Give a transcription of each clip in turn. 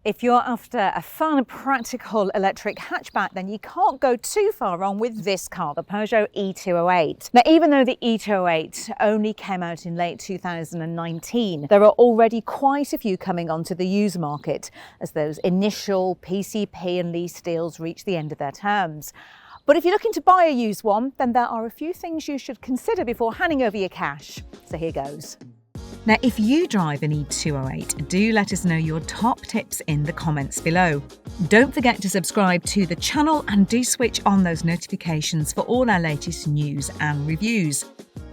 If you're after a fun, practical electric hatchback, then you can't go too far wrong with this car, the Peugeot e208. Now, even though the e208 only came out in late 2019, there are already quite a few coming onto the used market as those initial PCP and lease deals reach the end of their terms. But if you're looking to buy a used one, then there are a few things you should consider before handing over your cash. So here goes. Now, if you drive an e208, do let us know your top tips in the comments below. Don't forget to subscribe to the channel and do switch on those notifications for all our latest news and reviews.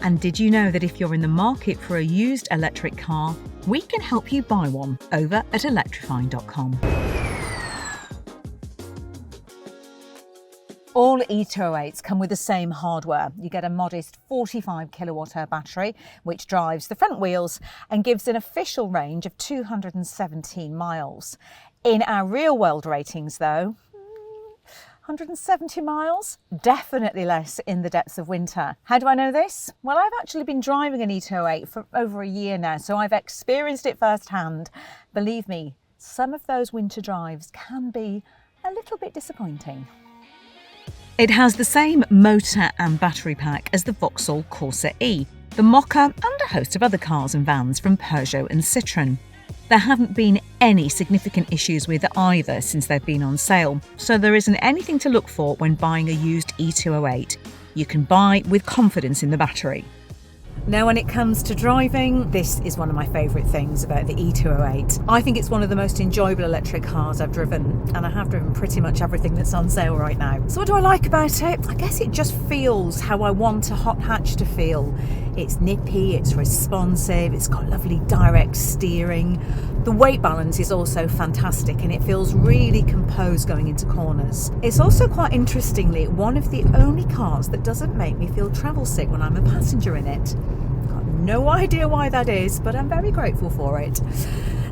And did you know that if you're in the market for a used electric car, we can help you buy one over at electrifying.com. All e208s come with the same hardware. You get a modest 45 kilowatt-hour battery, which drives the front wheels and gives an official range of 217 miles. In our real-world ratings, though, 170 miles? Definitely less in the depths of winter. How do I know this? Well, I've actually been driving an e208 for over a year now, so I've experienced it firsthand. Believe me, some of those winter drives can be a little bit disappointing. It has the same motor and battery pack as the Vauxhall Corsa E, the Mokka and a host of other cars and vans from Peugeot and Citroën. There haven't been any significant issues with either since they've been on sale, so there isn't anything to look for when buying a used e208. You can buy with confidence in the battery. Now, when it comes to driving, this is one of my favourite things about the e208. I think it's one of the most enjoyable electric cars I've driven, and I have driven pretty much everything that's on sale right now. So what do I like about it? I guess it just feels how I want a hot hatch to feel. It's nippy, it's responsive, it's got lovely direct steering. The weight balance is also fantastic and it feels really composed going into corners. It's also quite interestingly one of the only cars that doesn't make me feel travel sick when I'm a passenger in it. Got no idea why that is, but I'm very grateful for it.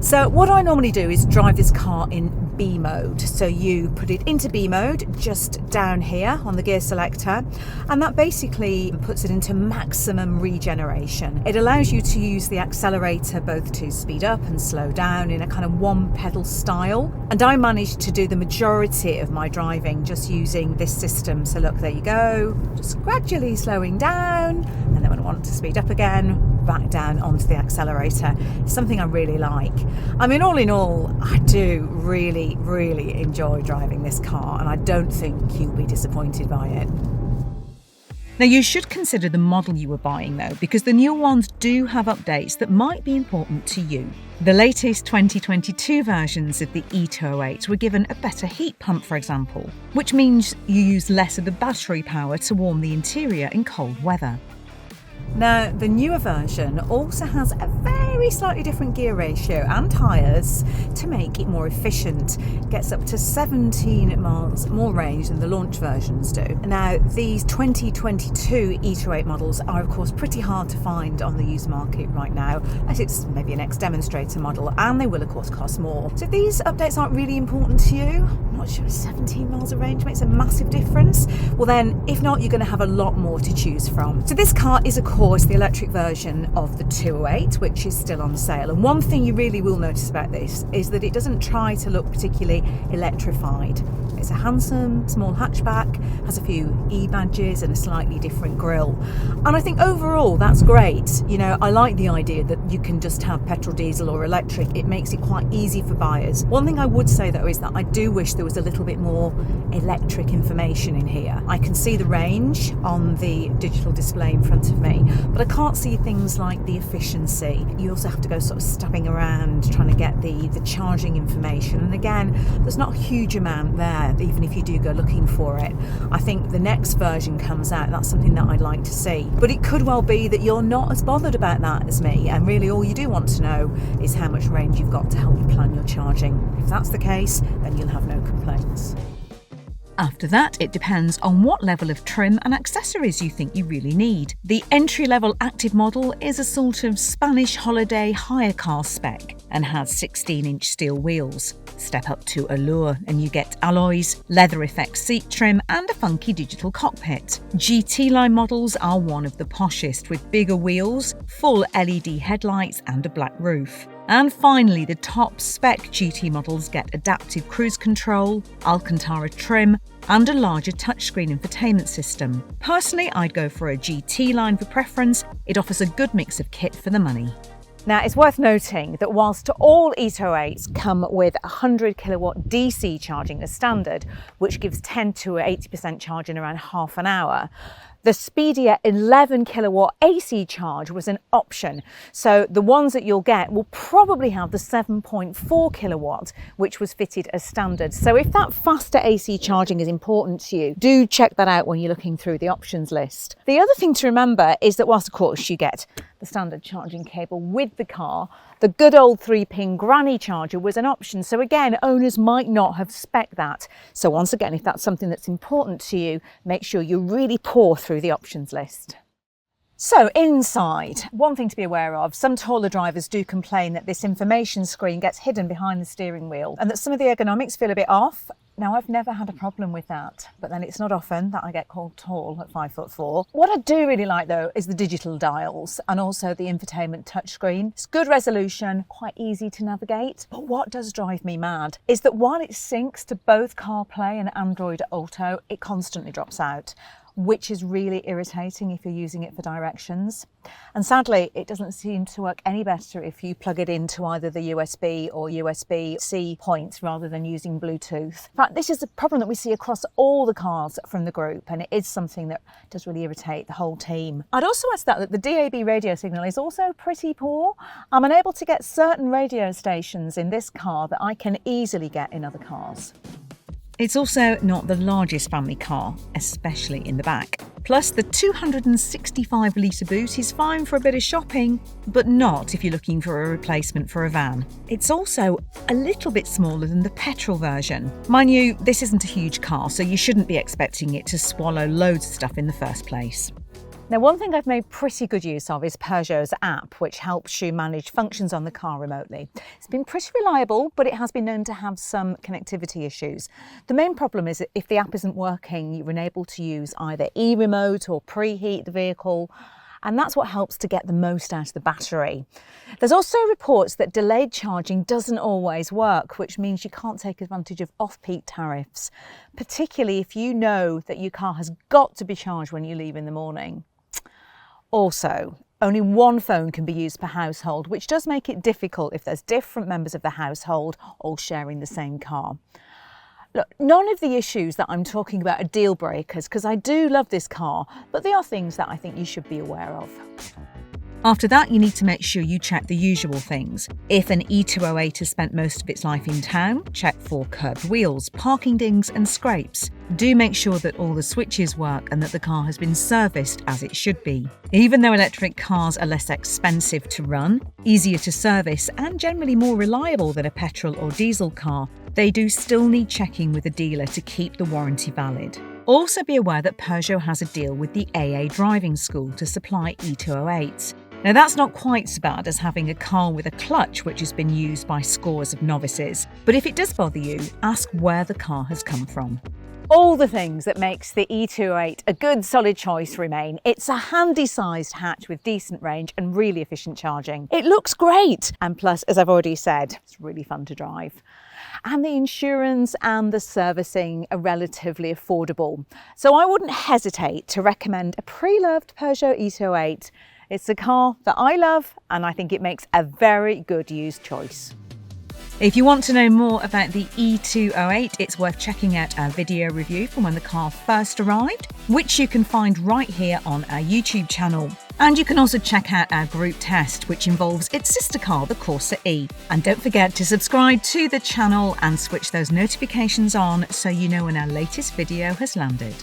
So what I normally do is drive this car in B mode. So you put it into B mode just down here on the gear selector, and that basically puts it into maximum regeneration. It allows you to use the accelerator both to speed up and slow down in a kind of one pedal style. And I managed to do the majority of my driving just using this system. So look, there you go, just gradually slowing down, and then when I want to speed up again, back down onto the accelerator. It's something I really like. I mean, all in all, I do really enjoy driving this car, and I don't think you'll be disappointed by it. Now, you should consider the model you were buying though, because the new ones do have updates that might be important to you. The latest 2022 versions of the e208 were given a better heat pump, for example, which means you use less of the battery power to warm the interior in cold weather. Now, the newer version also has a very slightly different gear ratio and tyres to make it more efficient. It gets up to 17 miles more range than the launch versions do. Now, these 2022 e208 models are, of course, pretty hard to find on the used market right now, as it's maybe an ex-demonstrator model, and they will, of course, cost more. So if these updates aren't really important to you, I'm not sure 17 miles of range makes a massive difference. Well then, if not, you're going to have a lot more to choose from. So this car is, of course, the electric version of the 208, which is still on sale. And one thing you really will notice about this is that it doesn't try to look particularly electrified. It's a handsome, small hatchback, has a few E badges and a slightly different grille. And I think overall that's great. You know, I like the idea that you can just have petrol, diesel or electric. It makes it quite easy for buyers. One thing I would say though is that I do wish there was a little bit more electric information in here. I can see the range on the digital display in front of me, but I can't see things like the efficiency. You also have to go sort of stabbing around trying to get the charging information. And again, there's not a huge amount there, even if you do go looking for it. I think the next version comes out, that's something that I'd like to see. But it could well be that you're not as bothered about that as me, and really all you do want to know is how much range you've got to help you plan your charging. If that's the case, then you'll have no complaints. After that, it depends on what level of trim and accessories you think you really need. The entry-level active model is a sort of Spanish holiday hire car spec and has 16-inch steel wheels. Step up to Allure and you get alloys, leather effect seat trim and a funky digital cockpit. GT line models are one of the poshest with bigger wheels, full LED headlights and a black roof. And finally, the top spec GT models get adaptive cruise control, Alcantara trim, and a larger touchscreen infotainment system. Personally, I'd go for a GT line for preference. It offers a good mix of kit for the money. Now, it's worth noting that whilst all e208s come with 100 kilowatt DC charging as standard, which gives 10 to 80% charge in around half an hour, the speedier 11 kilowatt AC charge was an option. So the ones that you'll get will probably have the 7.4 kilowatt, which was fitted as standard. So if that faster AC charging is important to you, do check that out when you're looking through the options list. The other thing to remember is that whilst of course you get the standard charging cable with the car, the good old 3-pin granny charger was an option. So again, owners might not have spec'd that. So once again, if that's something that's important to you, make sure you really pour through the options list. So inside, one thing to be aware of, some taller drivers do complain that this information screen gets hidden behind the steering wheel and that some of the ergonomics feel a bit off. Now, I've never had a problem with that, but then it's not often that I get called tall at 5'4". What I do really like though is the digital dials and also the infotainment touchscreen. It's good resolution, quite easy to navigate. But what does drive me mad is that while it syncs to both CarPlay and Android Auto, it constantly drops out, which is really irritating if you're using it for directions. And sadly, it doesn't seem to work any better if you plug it into either the USB or USB-C points rather than using Bluetooth. In fact, this is a problem that we see across all the cars from the group, and it is something that does really irritate the whole team. I'd also add that the DAB radio signal is also pretty poor. I'm unable to get certain radio stations in this car that I can easily get in other cars. It's also not the largest family car, especially in the back. Plus, the 265-litre boot is fine for a bit of shopping, but not if you're looking for a replacement for a van. It's also a little bit smaller than the petrol version. Mind you, this isn't a huge car, so you shouldn't be expecting it to swallow loads of stuff in the first place. Now, one thing I've made pretty good use of is Peugeot's app, which helps you manage functions on the car remotely. It's been pretty reliable, but it has been known to have some connectivity issues. The main problem is that if the app isn't working, you're unable to use either e-remote or preheat the vehicle, and that's what helps to get the most out of the battery. There's also reports that delayed charging doesn't always work, which means you can't take advantage of off-peak tariffs, particularly if you know that your car has got to be charged when you leave in the morning. Also, only one phone can be used per household, which does make it difficult if there's different members of the household all sharing the same car. Look, none of the issues that I'm talking about are deal breakers, because I do love this car, but they are things that I think you should be aware of. After that, you need to make sure you check the usual things. If an e208 has spent most of its life in town, check for curved wheels, parking dings and scrapes. Do make sure that all the switches work and that the car has been serviced as it should be. Even though electric cars are less expensive to run, easier to service and generally more reliable than a petrol or diesel car, they do still need checking with a dealer to keep the warranty valid. Also be aware that Peugeot has a deal with the AA driving school to supply e208s. Now, that's not quite so bad as having a car with a clutch which has been used by scores of novices. But if it does bother you, ask where the car has come from. All the things that makes the e208 a good solid choice remain. It's a handy sized hatch with decent range and really efficient charging. It looks great. And plus, as I've already said, it's really fun to drive. And the insurance and the servicing are relatively affordable. So I wouldn't hesitate to recommend a pre-loved Peugeot e208. It's a car that I love and I think it makes a very good used choice. If you want to know more about the e208, it's worth checking out our video review from when the car first arrived, which you can find right here on our YouTube channel. And you can also check out our group test, which involves its sister car, the Corsa E. And don't forget to subscribe to the channel and switch those notifications on so you know when our latest video has landed.